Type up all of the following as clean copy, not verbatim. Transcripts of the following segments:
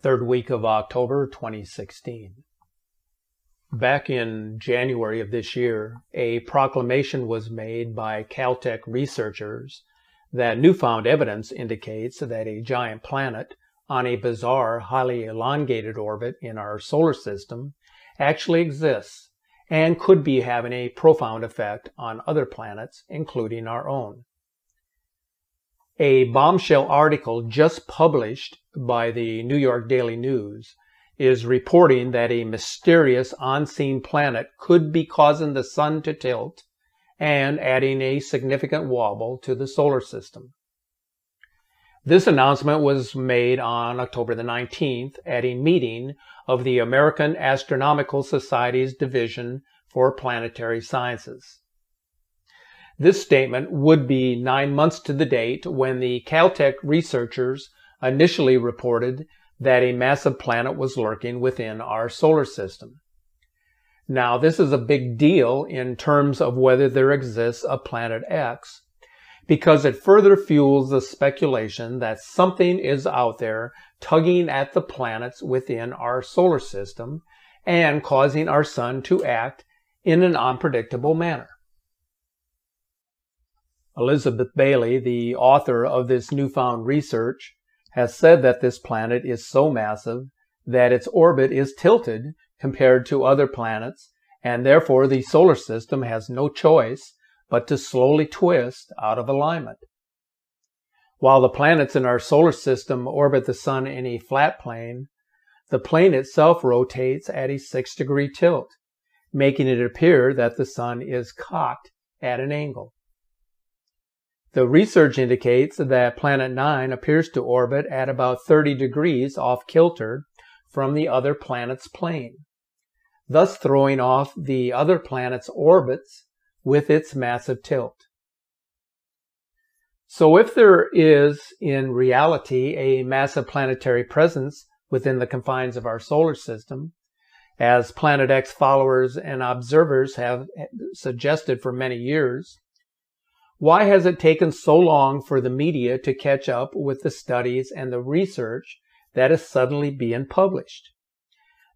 Third week of October 2016. Back in January of this year, a proclamation was made by Caltech researchers that newfound evidence indicates that a giant planet on a bizarre, highly elongated orbit in our solar system actually exists and could be having a profound effect on other planets, including our own. A bombshell article just published by the New York Daily News is reporting that a mysterious unseen planet could be causing the sun to tilt and adding a significant wobble to the solar system. This announcement was made on October the 19th at a meeting of the American Astronomical Society's Division for Planetary Sciences. This statement would be 9 months to the date when the Caltech researchers initially reported that a massive planet was lurking within our solar system. Now, this is a big deal in terms of whether there exists a planet X, because it further fuels the speculation that something is out there tugging at the planets within our solar system and causing our sun to act in an unpredictable manner. Elizabeth Bailey, the author of this newfound research, has said that this planet is so massive that its orbit is tilted compared to other planets, and therefore the solar system has no choice but to slowly twist out of alignment. While the planets in our solar system orbit the sun in a flat plane, the plane itself rotates at a 6-degree tilt, making it appear that the sun is cocked at an angle. The research indicates that Planet 9 appears to orbit at about 30 degrees off kilter from the other planet's plane, thus throwing off the other planet's orbits with its massive tilt. So if there is in reality a massive planetary presence within the confines of our solar system, as Planet X followers and observers have suggested for many years, why has it taken so long for the media to catch up with the studies and the research that is suddenly being published?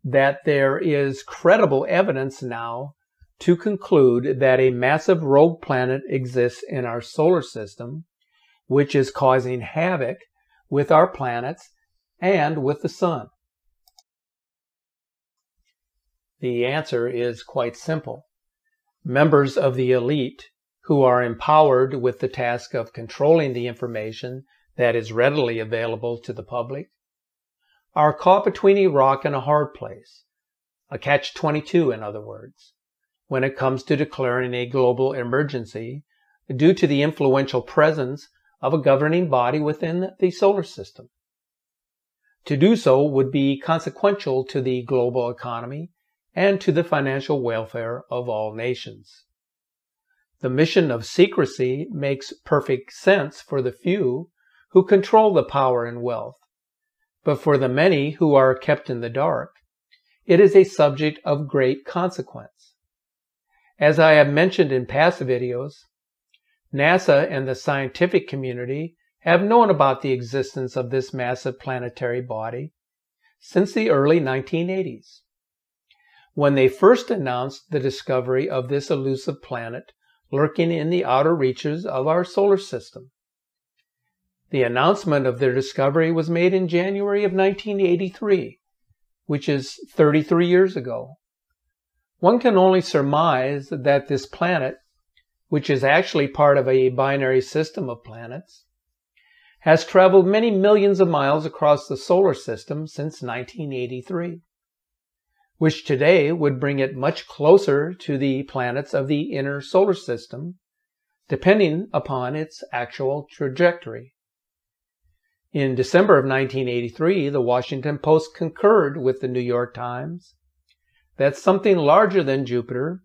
That there is credible evidence now to conclude that a massive rogue planet exists in our solar system, which is causing havoc with our planets and with the sun. The answer is quite simple. Members of the elite, who are empowered with the task of controlling the information that is readily available to the public, are caught between a rock and a hard place, a catch-22 in other words, when it comes to declaring a global emergency due to the influential presence of a governing body within the solar system. To do so would be consequential to the global economy and to the financial welfare of all nations. The mission of secrecy makes perfect sense for the few who control the power and wealth, but for the many who are kept in the dark, it is a subject of great consequence. As I have mentioned in past videos, NASA and the scientific community have known about the existence of this massive planetary body since the early 1980s, when they first announced the discovery of this elusive planet lurking in the outer reaches of our solar system. The announcement of their discovery was made in January of 1983, which is 33 years ago. One can only surmise that this planet, which is actually part of a binary system of planets, has traveled many millions of miles across the solar system since 1983. Which today would bring it much closer to the planets of the inner solar system, depending upon its actual trajectory. In December of 1983, the Washington Post concurred with the New York Times that something larger than Jupiter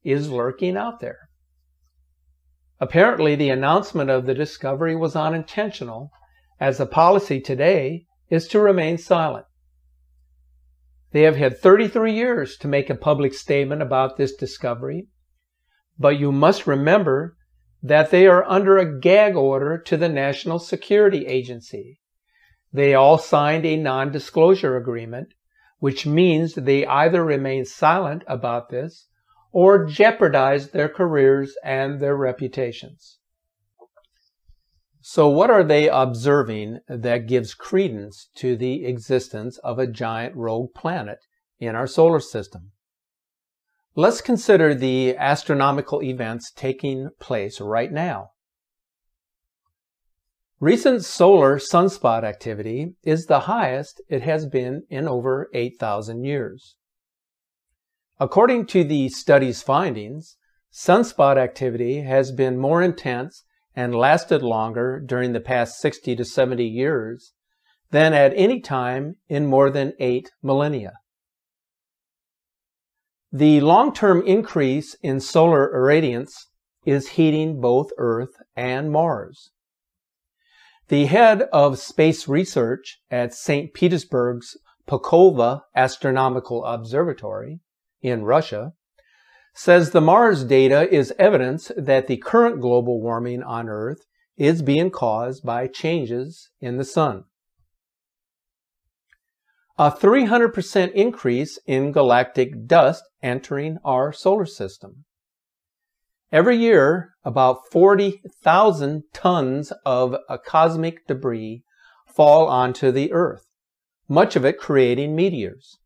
is lurking out there. Apparently, the announcement of the discovery was unintentional, as the policy today is to remain silent. They have had 33 years to make a public statement about this discovery, but you must remember that they are under a gag order to the National Security Agency, They all signed a non-disclosure agreement, which means they either remain silent about this or jeopardize their careers and their reputations. So what are they observing that gives credence to the existence of a giant rogue planet in our solar system? Let's consider the astronomical events taking place right now. Recent solar sunspot activity is the highest it has been in over 8,000 years. According to the study's findings, sunspot activity has been more intense and lasted longer during the past 60 to 70 years than at any time in more than 8 millennia. The long-term increase in solar irradiance is heating both Earth and Mars. The head of space research at St. Petersburg's Pokova Astronomical Observatory in Russia says the Mars data is evidence that the current global warming on Earth is being caused by changes in the sun. A 300% increase in galactic dust entering our solar system. Every year, about 40,000 tons of cosmic debris fall onto the Earth, much of it creating meteors.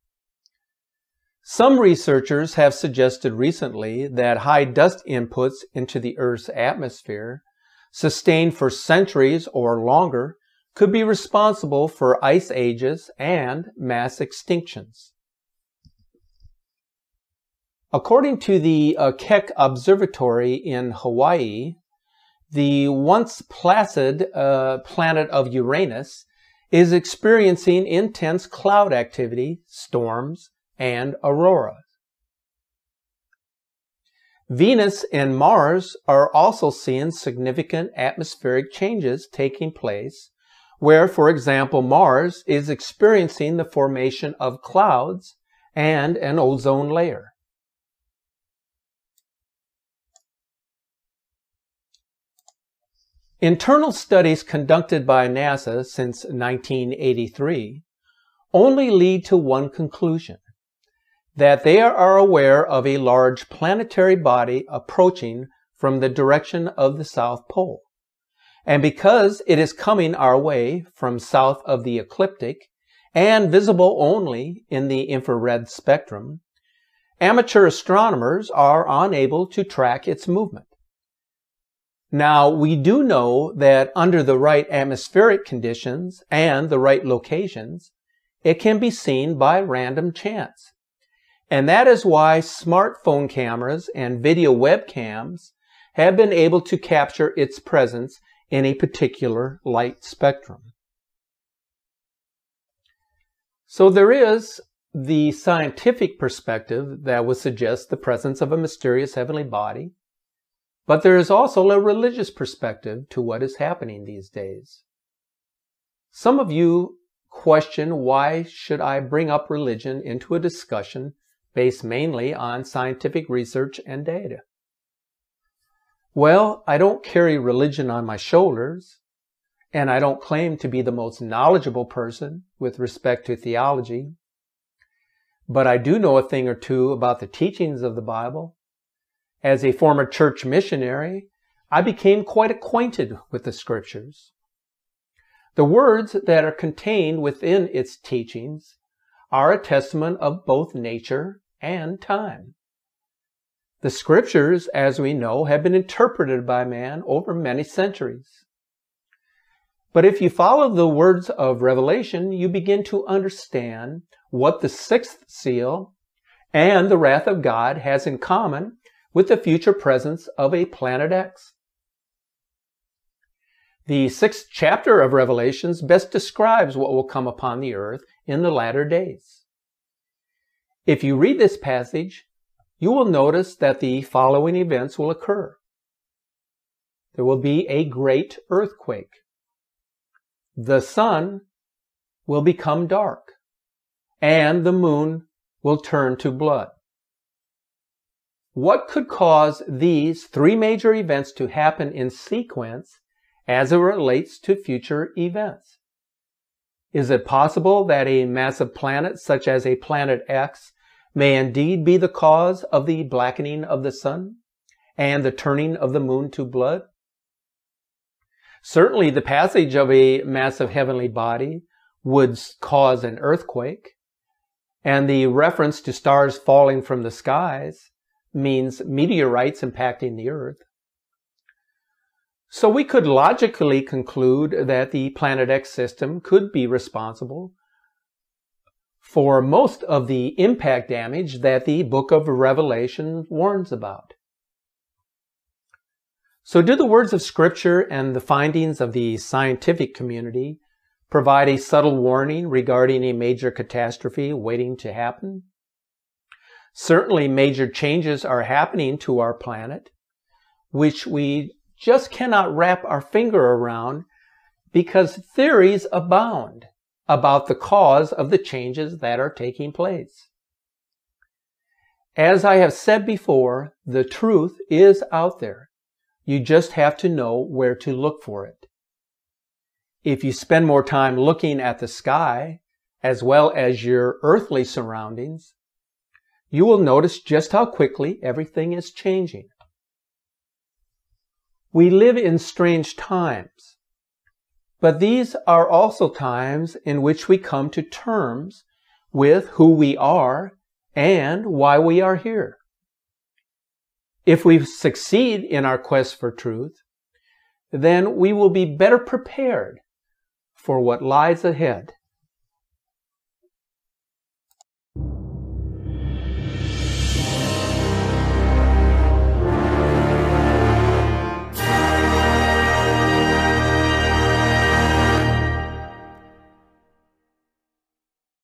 Some researchers have suggested recently that high dust inputs into the Earth's atmosphere, sustained for centuries or longer, could be responsible for ice ages and mass extinctions. According to the Keck Observatory in Hawaii, the once placid planet of Uranus is experiencing intense cloud activity, storms, and auroras. Venus and Mars are also seeing significant atmospheric changes taking place, where, for example, Mars is experiencing the formation of clouds and an ozone layer. Internal studies conducted by NASA since 1983 only lead to one conclusion, that they are aware of a large planetary body approaching from the direction of the South Pole. And because it is coming our way from south of the ecliptic and visible only in the infrared spectrum, amateur astronomers are unable to track its movement. Now, we do know that under the right atmospheric conditions and the right locations, it can be seen by random chance. And that is why smartphone cameras and video webcams have been able to capture its presence in a particular light spectrum. So there is the scientific perspective that would suggest the presence of a mysterious heavenly body, but there is also a religious perspective to what is happening these days. Some of you question, why should I bring up religion into a discussion based mainly on scientific research and data? Well, I don't carry religion on my shoulders, and I don't claim to be the most knowledgeable person with respect to theology, but I do know a thing or two about the teachings of the Bible. As a former church missionary, I became quite acquainted with the scriptures. The words that are contained within its teachings are a testament of both nature and time. The scriptures, as we know, have been interpreted by man over many centuries. But if you follow the words of Revelation, you begin to understand what the sixth seal and the wrath of God has in common with the future presence of a Planet X. The 6th chapter of Revelations best describes what will come upon the earth in the latter days. If you read this passage, you will notice that the following events will occur. There will be a great earthquake. The sun will become dark, and the moon will turn to blood. What could cause these three major events to happen in sequence as it relates to future events? Is it possible that a massive planet such as a planet X may indeed be the cause of the blackening of the sun and the turning of the moon to blood? Certainly the passage of a massive heavenly body would cause an earthquake, and the reference to stars falling from the skies means meteorites impacting the earth. So we could logically conclude that the Planet X system could be responsible for most of the impact damage that the book of Revelation warns about. So do the words of Scripture and the findings of the scientific community provide a subtle warning regarding a major catastrophe waiting to happen? Certainly major changes are happening to our planet, which we just cannot wrap our finger around because theories abound about the cause of the changes that are taking place. As I have said before, the truth is out there. You just have to know where to look for it. If you spend more time looking at the sky, as well as your earthly surroundings, you will notice just how quickly everything is changing. We live in strange times, but these are also times in which we come to terms with who we are and why we are here. If we succeed in our quest for truth, then we will be better prepared for what lies ahead.